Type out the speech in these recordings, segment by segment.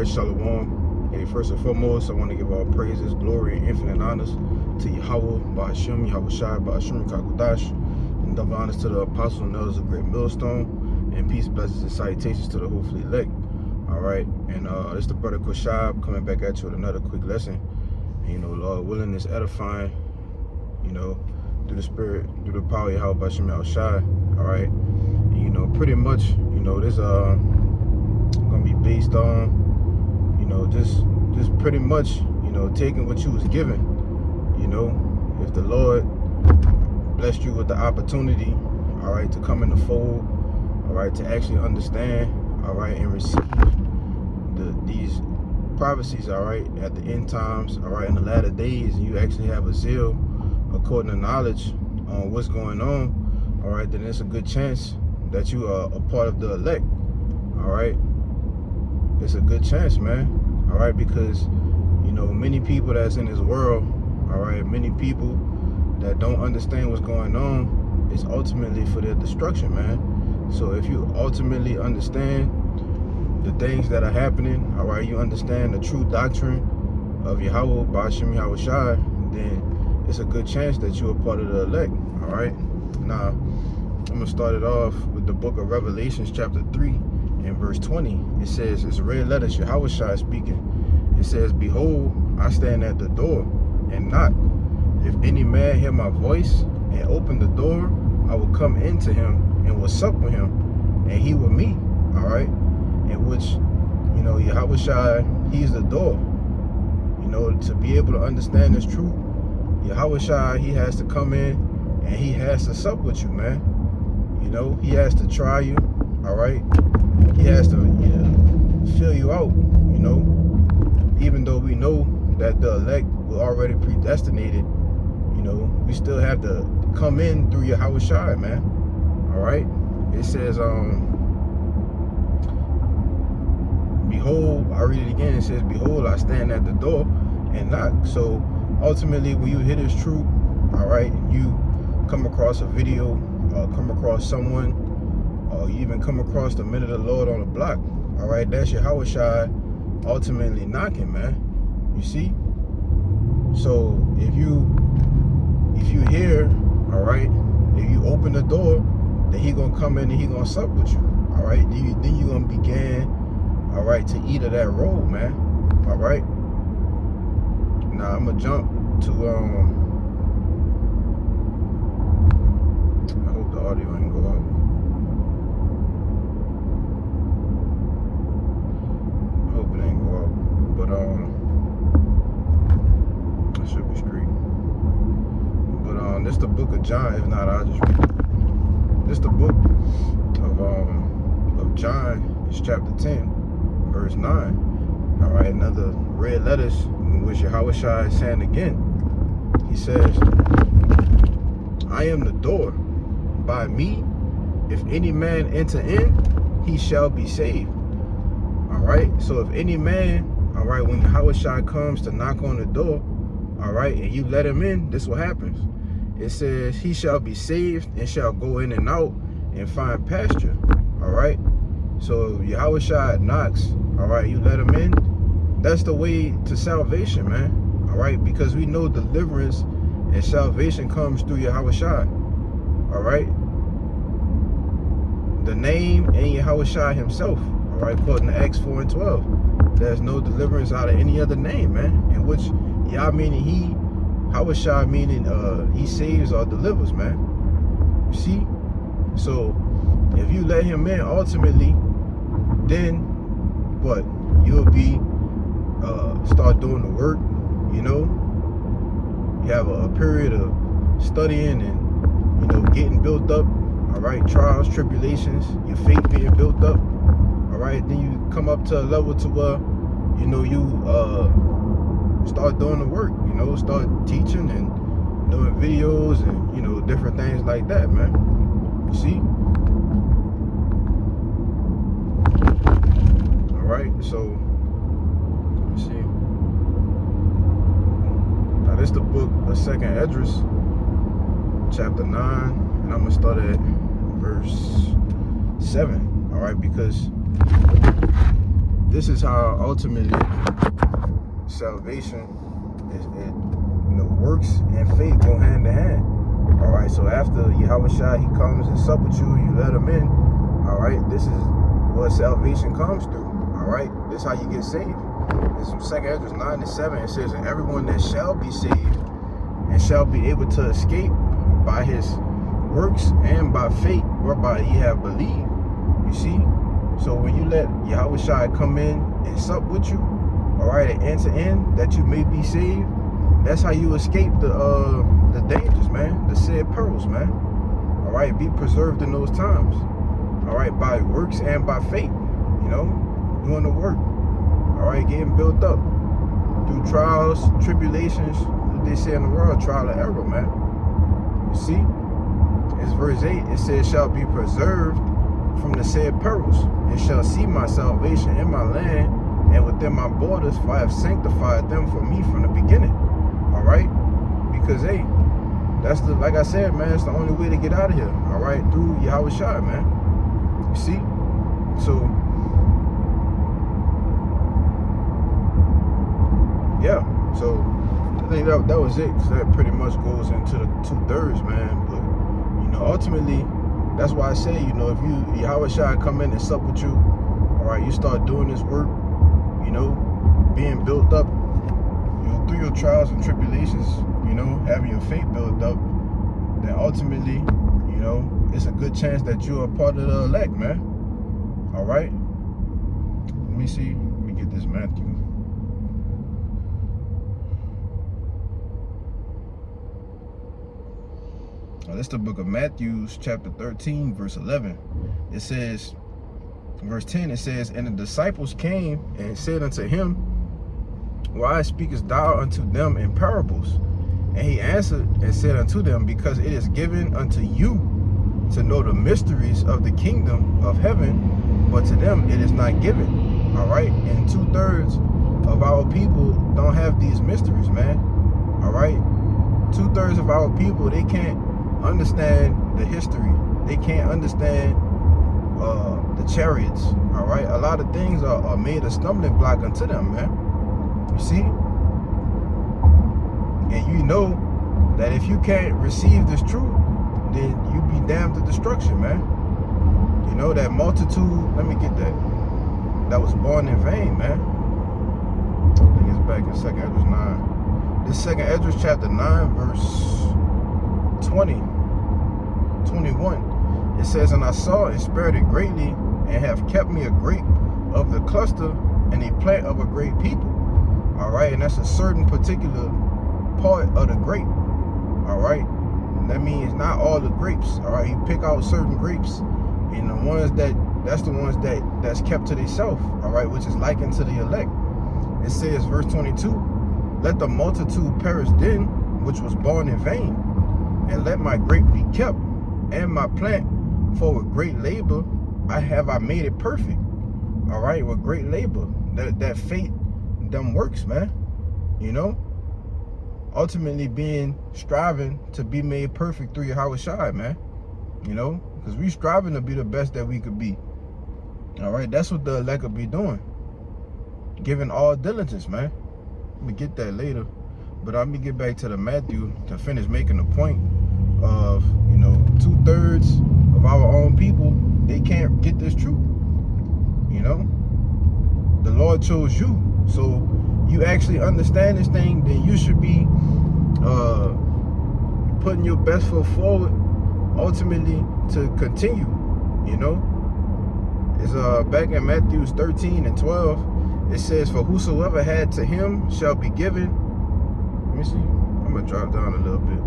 right, shalom. Hey, first and foremost, I want to give all praises, glory, and infinite honors to Yahweh, Ba'ashem, Yahweh Shai, Ba'ashem, Kakodash, and double honors to the apostles and elders of Great Millstone, and peace, blessings, and salutations to the hopefully elect. All right, and it's the brother Kushab coming back at you with another quick lesson. And, Lord willing is edifying, through the spirit, through the power of Yahweh, Ba'ashem, Yahweh Shai. All right, and, pretty much, this gonna be based on, just pretty much, taking what you was given. If the Lord blessed you with the opportunity, all right, to come in the fold, all right, to actually understand, all right, and receive these prophecies, all right, at the end times, all right, in the latter days, and you actually have a zeal according to knowledge on what's going on, all right, then it's a good chance that you are a part of the elect. All right, it's a good chance, man. All right, because many people that's in this world, all right, many people that don't understand what's going on, is ultimately for their destruction, man. So if you ultimately understand the things that are happening, all right, you understand the true doctrine of Yahweh, Ba'ashem, Yahweh Shai, then it's a good chance that you're a part of the elect. All right, now I'm gonna start it off with the book of Revelations, chapter 3. In verse 20, it says, it's red letters, Yahweh Shai speaking. It says, behold, I stand at the door and knock. If any man hear my voice and open the door, I will come into him and will sup with him, and he with me. All right, in which, Yahweh Shai, he's the door. To be able to understand this truth, Yahweh Shai, he has to come in and he has to sup with you, man. He has to try you. All right, he has to fill you out, even though we know that the elect were already predestinated, we still have to come in through Yahweh Shai, man. All right, it says, behold, I read it again, it says, behold, I stand at the door and knock. So ultimately, when you hear this truth, all right, you come across a video, come across someone, or you even come across the men of the Lord on the block, all right, that's Yahweh Shai ultimately knocking, man. You see? So if you hear, all right, if you open the door, then he gonna come in and he gonna sup with you, all right? Then you gonna begin, all right, to eat of that roll, man. All right. Now I'm gonna jump to I hope the audio ain't go out. It should be straight. But this the book of John. If not, I'll just read it. This the book of John. It's chapter 10, verse 9. All right, another red letters in which Yahweh Shai is saying again. He says, I am the door. By me, if any man enter in, he shall be saved. All right, so if any man, all right, when Yahweh Shai comes to knock on the door, all right, and you let him in, this is what happens. It says, he shall be saved and shall go in and out and find pasture. All right, so if Yahweh Shai knocks, all right, you let him in, that's the way to salvation, man. All right, because we know deliverance and salvation comes through Yahweh Shai. All right, the name and Yahweh Shai himself. All right, according to Acts 4 and 12, there's no deliverance out of any other name, man. In which Yah meaning he, Yahweh Shai meaning he saves or delivers, man. You see? So if you let him in, ultimately, then what? You'll be start doing the work. You have a period of studying and getting built up. All right, trials, tribulations, your faith being built up. All right, then you come up to a level to where you start doing the work. Start teaching and doing videos and different things like that, man. You see? All right, so let's see. Now this is the book of 2nd Esdras, chapter 9, and I'm gonna start at verse 7. All right, because this is how ultimately salvation is. Works and faith go hand in hand. All right. So after Yahushua, he comes and sup with you, you let him in. All right. This is what salvation comes through. All right. This is how you get saved. It's from 2 Esdras 9-7. It says, and everyone that shall be saved and shall be able to escape by his works and by faith whereby he have believed. You see? So when you let Yahushua come in and sup with you, all right, and enter in that you may be saved, that's how you escape the dangers, man, the said perils, man. All right, be preserved in those times. All right, by works and by faith, doing the work. All right, getting built up through trials, tribulations. What they say in the world, trial and error, man. You see, it's verse 8. It says, shall be preserved from the said perils, and shall see my salvation in my land and within my borders, for I have sanctified them for me from the beginning. All right, because hey, that's like I said, man, it's the only way to get out of here. All right, through Yahushua, man. You see, so yeah, so I think that was it. Cause that pretty much goes into the 2/3, man. But ultimately, that's why I say, if you Yahushua come in and sup with you, all right, you start doing this work, being built up. Through your trials and tribulations, having your faith built up, then ultimately, it's a good chance that you're a part of the elect, man. All right. Let me see. Let me get this Matthew. That's the book of Matthew, chapter 13, verse 11. It says, verse 10, it says, and the disciples came and said unto him, why speakest thou unto them in parables? And he answered and said unto them, because it is given unto you to know the mysteries of the kingdom of heaven, but to them it is not given. All right. And 2/3 of our people don't have these mysteries, man. All right. 2/3 of our people, they can't understand the history. They can't understand the chariots. All right. A lot of things are made a stumbling block unto them, man. You see? And you know that if you can't receive this truth, then you be damned to destruction, man. That multitude, let me get that was born in vain, man. I think it's back in 2 Esdras 9. This 2 Esdras chapter 9, verse 20, 21. It says, and I saw and spared it greatly, and have kept me a grape of the cluster, and a plant of a great people. All right, and that's a certain particular part of the grape. All right, and that means not all the grapes. All right, you pick out certain grapes, and the ones that's the ones that's kept to themselves. All right, which is likened to the elect. It says, verse 22, let the multitude perish then, which was born in vain, and let my grape be kept, and my plant, for with great labor I made it perfect. All right, with great labor, that faith, them works, man. Ultimately striving to be made perfect through Yahushua, man. Because we striving to be the best that we could be. All right, that's what the elect will be doing, giving all diligence, man. Let me get that later, but let me get back to the Matthew to finish making the point of 2/3 of our own people, they can't get this truth. The Lord chose you. So you actually understand this thing, then you should be putting your best foot forward, ultimately to continue. It's back in Matthew 13 and 12. It says, for whosoever had to him shall be given. Let me see. I'm gonna drop down a little bit.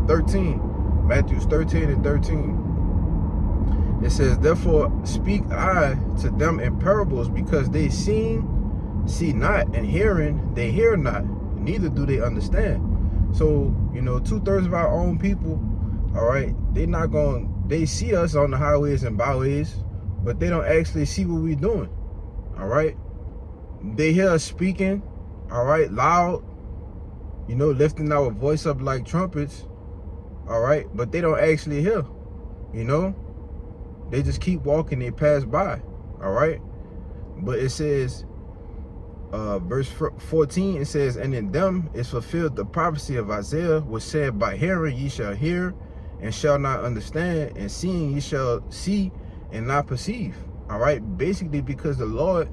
13. Matthew 13 and 13. It says, therefore speak I to them in parables, because they see not, and hearing they hear not, neither do they understand. So 2/3 of our own people, all right, they see us on the highways and byways, but they don't actually see what we're doing. All right, they hear us speaking, all right, loud, lifting our voice up like trumpets, all right, but they don't actually hear. They just keep walking, they pass by. All right, But it says, verse 14, it says, and in them is fulfilled the prophecy of Isaiah, which said, by hearing ye shall hear and shall not understand, and seeing ye shall see and not perceive. All right, basically because the Lord,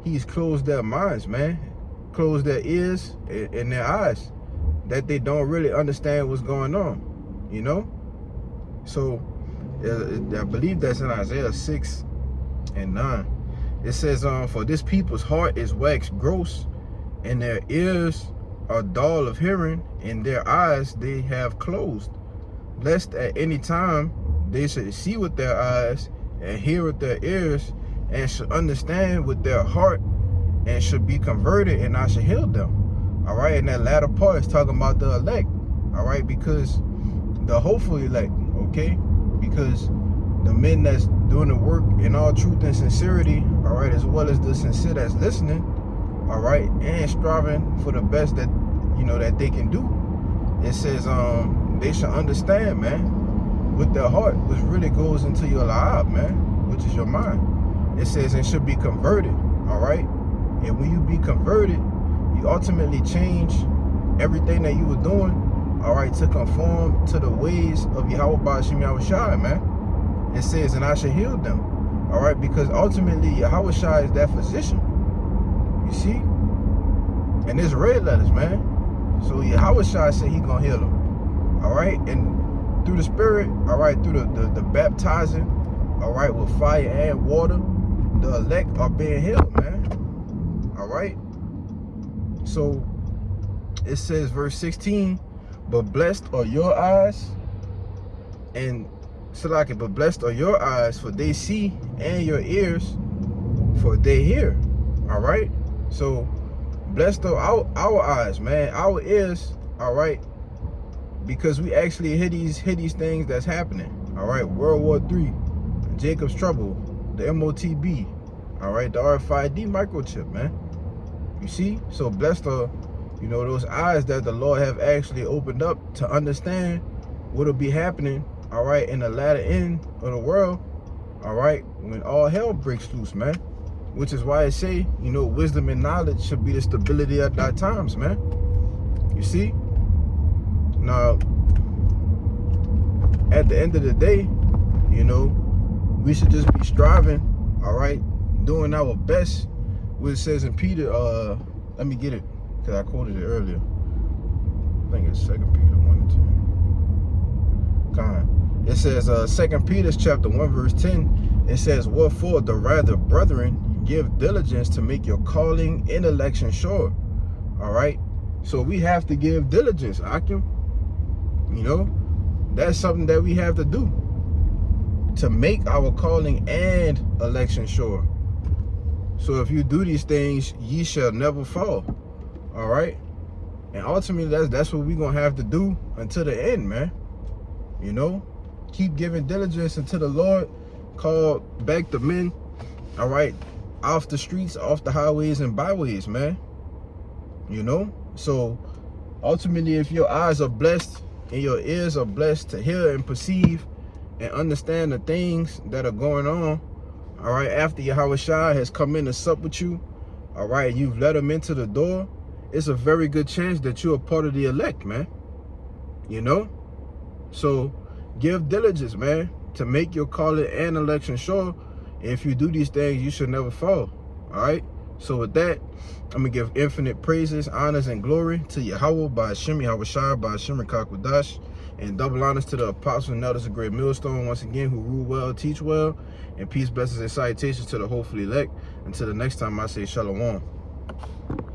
he's closed their minds, man, closed their ears and their eyes, that they don't really understand what's going on, you know. So I believe that's in Isaiah 6 and 9. It says, for this people's heart is waxed gross, and their ears are dull of hearing, and their eyes they have closed, lest at any time they should see with their eyes and hear with their ears, and should understand with their heart, and should be converted, and I should heal them. All right, and that latter part is talking about the elect. All right, because the hopeful elect, okay, because the men that's doing the work in all truth and sincerity, all right, as well as the sincere that's listening, all right, and striving for the best that, you know, that they can do. It says they should understand, man, with their heart, which really goes into your la'ab, man, which is your mind. It says it should be converted, all right? And when you be converted, you ultimately change everything that you were doing, all right, to conform to the ways of Yahweh Ba'ashim Yahushua, man. It says, and I shall heal them, all right, because ultimately Yahushua is that physician, you see? And there's red letters, man. So Yahushua said he gonna heal them, all right? And through the Spirit, all right, through the baptizing, all right, with fire and water, the elect are being healed, man. All right. So it says, verse 16, but blessed are your eyes, and Salaki, but blessed are your eyes, for they see, and your ears, for they hear. All right. So blessed are our eyes, man, our ears, all right, because we actually hear these things that's happening. All right, World War III, Jacob's Trouble, the MOTB, all right, the RFID microchip, man. You see? So blessed are, you know, those eyes that the Lord have actually opened up to understand what'll be happening, all right, in the latter end of the world, all right, when all hell breaks loose, man. Which is why I say, you know, wisdom and knowledge should be the stability at that times, man. You see? Now, at the end of the day, you know, we should just be striving, all right, doing our best. What it says in Peter, let me get it, because I quoted it earlier. I think it's 2 Peter 1 and 10. Kind. It says, 2 Peter chapter 1, verse 10, it says, wherefore the rather, brethren, give diligence to make your calling and election sure. All right. So we have to give diligence, Akim. You know, that's something that we have to do to make our calling and election sure. So if you do these things, ye shall never fall. All right. And ultimately, that's what we're going to have to do until the end, man. You know, keep giving diligence until the Lord call back the men, all right, off the streets, off the highways and byways, man. You know, so ultimately, if your eyes are blessed and your ears are blessed to hear and perceive and understand the things that are going on, all right, after Yahushua has come in to sup with you, all right, you've let him into the door, it's a very good chance that you're a part of the elect, man. You know, so give diligence, man, to make your calling and election sure. If you do these things, you should never fall. All right. So with that, I'm gonna give infinite praises, honors, and glory to Yahweh Ba'ashim Yahushua Ba'ashim Rakakwadash, and double honors to the apostles and elders of Great Millstone once again, who rule well, teach well, and peace, blessings, and salutations to the hopefully elect. Until the next time, I say shalom.